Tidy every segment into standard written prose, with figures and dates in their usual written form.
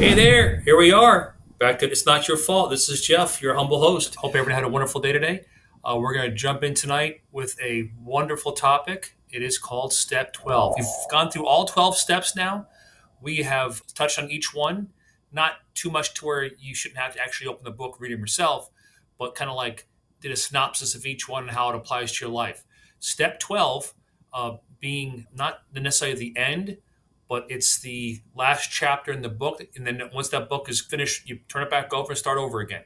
Hey there, here we are. Back to It's Not Your Fault. This is Jeff, your humble host. Hope everyone had a wonderful day today. We're going to jump in tonight with a wonderful topic. It is called Step 12. We've gone through all 12 steps now. We have touched on each one, not too much to where you shouldn't have to actually open the book, read them yourself, but kind of like did a synopsis of each one and how it applies to your life. Step 12 being not necessarily the end, but it's the last chapter in the book. And then once that book is finished, you turn it back over and start over again.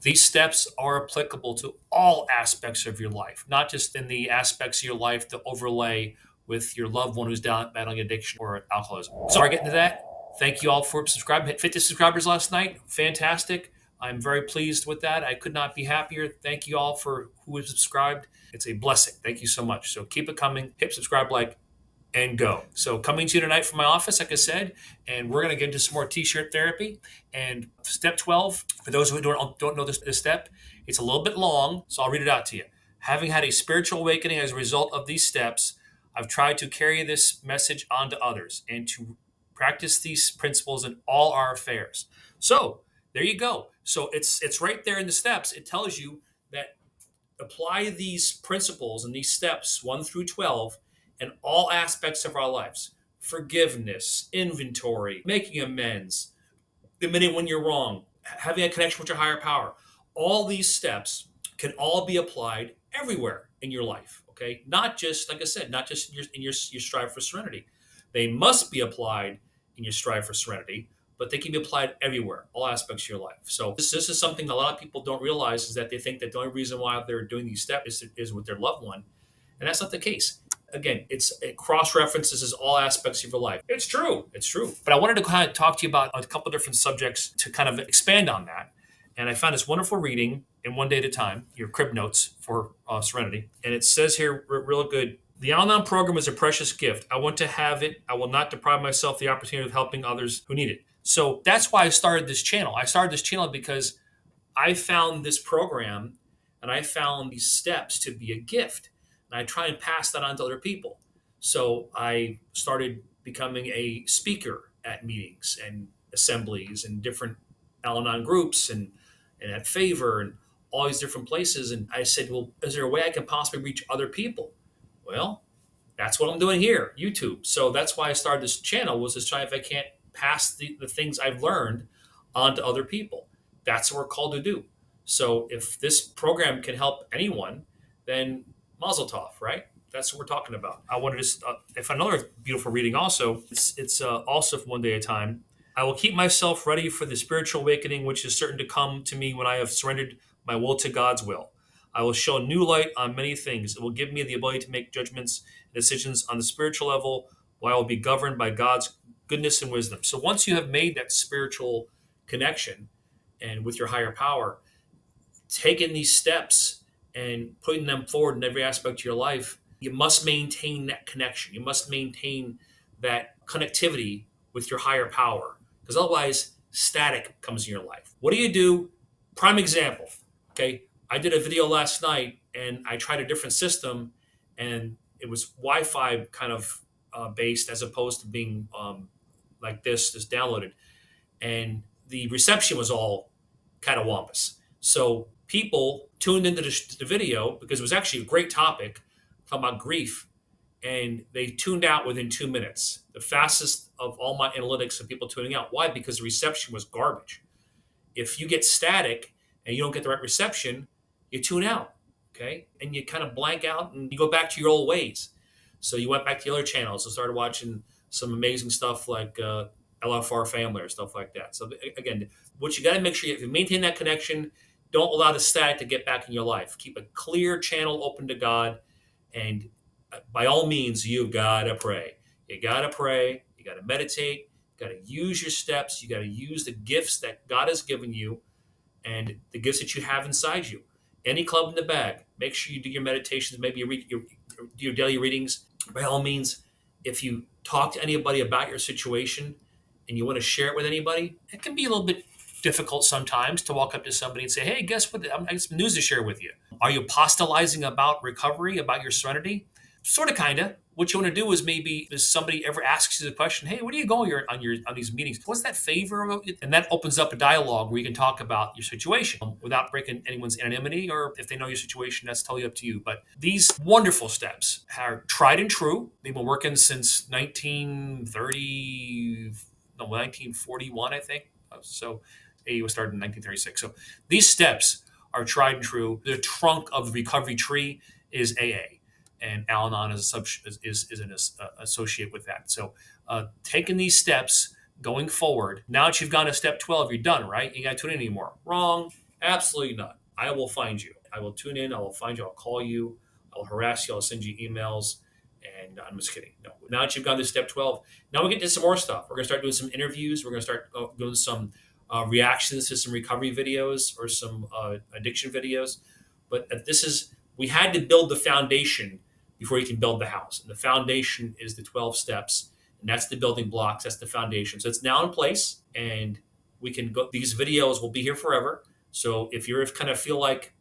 These steps are applicable to all aspects of your life, not just in the aspects of your life that overlay with your loved one who's down battling addiction or alcoholism. Before I get into that, thank you all for subscribing. Hit 50 subscribers last night. Fantastic. I'm very pleased with that. I could not be happier. Thank you all for who has subscribed. It's a blessing. Thank you so much. So keep it coming. Hit subscribe, like, and go. So coming to you tonight from my office, like I said, and we're going to get into some more t-shirt therapy. And step 12, for those who don't know this step, it's a little bit long, so I'll read it out to you. Having had a spiritual awakening as a result of these steps, I've tried to carry this message on to others and to practice these principles in all our affairs. So there you go. So it's right there in the steps. It tells you that apply these principles and these steps 1 through 12 in all aspects of our lives: forgiveness, inventory, making amends, admitting when you're wrong, having a connection with your higher power. All these steps can all be applied everywhere in your life. Okay, not just, like I said, not just in your strive for serenity. They must be applied in your strive for serenity, but they can be applied everywhere, all aspects of your life. So this is something a lot of people don't realize, is that they think that the only reason why they're doing these steps is with their loved one, and that's not the case. Again, it cross references all aspects of your life. It's true. It's true. But I wanted to kind of talk to you about a couple of different subjects to kind of expand on that. And I found this wonderful reading in One Day at a Time, your crib notes for Serenity. And it says here, real good: the Al-ANON program is a precious gift. I want to have it. I will not deprive myself the opportunity of helping others who need it. So that's why I started this channel. I started this channel because I found this program and I found these steps to be a gift. And I try and pass that on to other people. So I started becoming a speaker at meetings and assemblies and different Al-Anon groups and at Favor and all these different places. And I said, well, is there a way I can possibly reach other people? Well, that's what I'm doing here, YouTube. So that's why I started this channel, was to try if I can't pass the things I've learned on to other people. That's what we're called to do. So if this program can help anyone, then Mazel tov, right? That's what we're talking about. I wanted to, if another beautiful reading also, it's also from One Day at a Time. I will keep myself ready for the spiritual awakening, which is certain to come to me when I have surrendered my will to God's will. I will show new light on many things. It will give me the ability to make judgments and decisions on the spiritual level, while I will be governed by God's goodness and wisdom. So once you have made that spiritual connection and with your higher power, taking these steps and putting them forward in every aspect of your life, you must maintain that connection. You must maintain that connectivity with your higher power, because otherwise static comes in your life. What do you do? Prime example. Okay. I did a video last night and I tried a different system, and it was Wi-Fi kind of based, as opposed to being like this, just downloaded. And the reception was all kind of wampus. So people tuned into the video because it was actually a great topic, talking about grief, and they tuned out within 2 minutes. The fastest of all my analytics of people tuning out. Why? Because the reception was garbage. If you get static and you don't get the right reception, you tune out, okay? And you kind of blank out and you go back to your old ways. So you went back to the other channels and started watching some amazing stuff like LFR Family or stuff like that. So again, what you got to make sure if you maintain that connection, don't allow the static to get back in your life. Keep a clear channel open to God, and by all means, you gotta pray. You gotta pray. You gotta meditate. You gotta use your steps. You gotta use the gifts that God has given you, and the gifts that you have inside you. Any club in the bag. Make sure you do your meditations. Maybe you read your daily readings. By all means, if you talk to anybody about your situation and you want to share it with anybody, it can be a little bit difficult sometimes to walk up to somebody and say, hey, guess what? I got some news to share with you. Are you apostolizing about recovery, about your serenity? Sort of, kind of. what you want to do is maybe if somebody ever asks you the question, "Hey, where do you go on these meetings? What's that favor?" And that opens up a dialogue where you can talk about your situation without breaking anyone's anonymity. Or if they know your situation, that's totally up to you. But these wonderful steps are tried and true. They've been working since 1930, no, 1941, I think. So AA was started in 1936. So these steps are tried and true. The trunk of the recovery tree is AA, and Al-Anon is an associate with that. So taking these steps going forward, now that you've gone to step 12, you're done, right? You got to tune in anymore. Wrong. Absolutely not. I will find you. I will tune in. I will find you. I'll call you. I'll harass you. I'll send you emails. And I'm just kidding. No. Now that you've gone to step 12, now we get to some more stuff. We're going to start doing some interviews. We're going to start doing some reactions to some recovery videos or some addiction videos. But we had to build the foundation before you can build the house. And the foundation is the 12 steps. And that's the building blocks. That's the foundation. So it's now in place. And we can go, these videos will be here forever. So if you're kind of feel like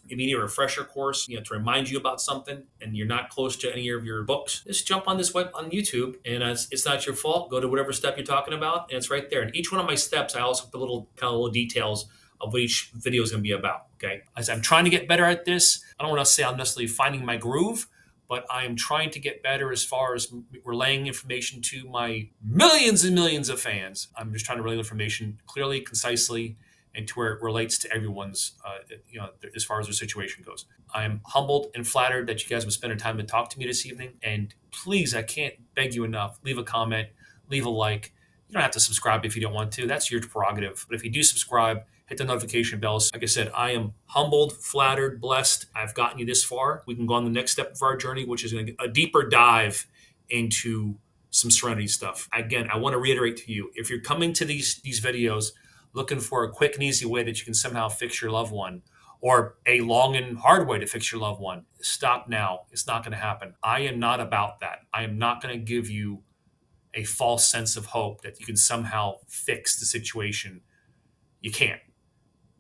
you need a refresher course, to remind you about something, and you're not close to any of your books, just jump on this web on YouTube, and it's not your fault. Go to whatever step you're talking about, and it's right there. And each one of my steps, I also put little details of what each video is going to be about. Okay, as I'm trying to get better at this, I don't want to say I'm necessarily finding my groove, but I am trying to get better as far as relaying information to my millions and millions of fans. I'm just trying to relay information clearly, concisely, and to where it relates to everyone's, as far as their situation goes. I'm humbled and flattered that you guys would spend the time to talk to me this evening. And please, I can't beg you enough. Leave a comment, leave a like. You don't have to subscribe if you don't want to. That's your prerogative. But if you do subscribe, hit the notification bells. Like I said, I am humbled, flattered, blessed. I've gotten you this far. We can go on the next step of our journey, which is a deeper dive into some Serenity stuff. Again, I want to reiterate to you, if you're coming to these videos looking for a quick and easy way that you can somehow fix your loved one, or a long and hard way to fix your loved one, stop now. It's not going to happen. I am not about that. I am not going to give you a false sense of hope that you can somehow fix the situation. You can't.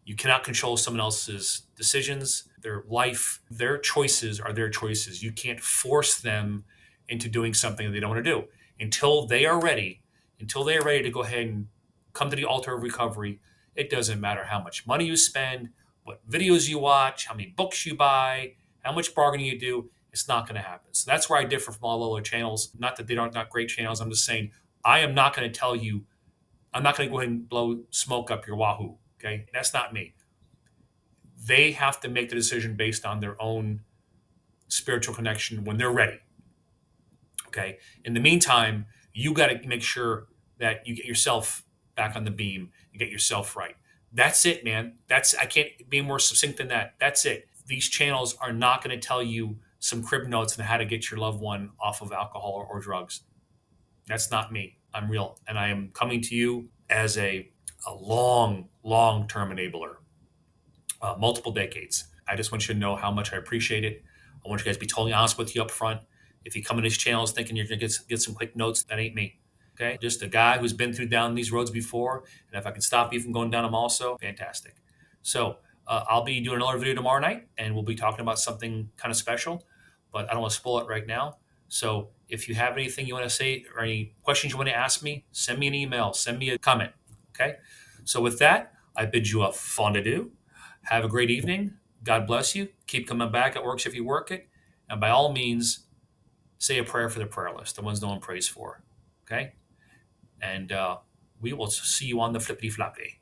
You cannot control someone else's decisions, their life. Their choices are their choices. You can't force them into doing something that they don't want to do until they are ready. Until they are ready to go ahead and come to the altar of recovery. It doesn't matter how much money you spend, what videos you watch, how many books you buy, how much bargaining you do. It's not going to happen. So that's where I differ from all other channels. Not that they aren't not great channels. I'm just saying I am not going to tell you. I'm not going to go ahead and blow smoke up your wahoo. Okay, that's not me. They have to make the decision based on their own spiritual connection when they're ready. Okay. In the meantime, you got to make sure that you get yourself back on the beam and get yourself right. That's it, man. I can't be more succinct than that. That's it. These channels are not going to tell you some crib notes on how to get your loved one off of alcohol or drugs. That's not me. I'm real. And I am coming to you as a long-term enabler, multiple decades. I just want you to know how much I appreciate it. I want you guys to be totally honest with you up front. If you come in these channels thinking you're going to get some quick notes, that ain't me. Okay, just a guy who's been through down these roads before, and if I can stop you from going down them also, fantastic. So I'll be doing another video tomorrow night, and we'll be talking about something kind of special, but I don't want to spoil it right now. So if you have anything you want to say or any questions you want to ask me, send me an email, send me a comment. Okay, so with that, I bid you a fond adieu. Have a great evening. God bless you. Keep coming back. It works if you work it, and by all means, say a prayer for the prayer list, the ones no one prays for. Okay. And we will see you on the flippity floppy.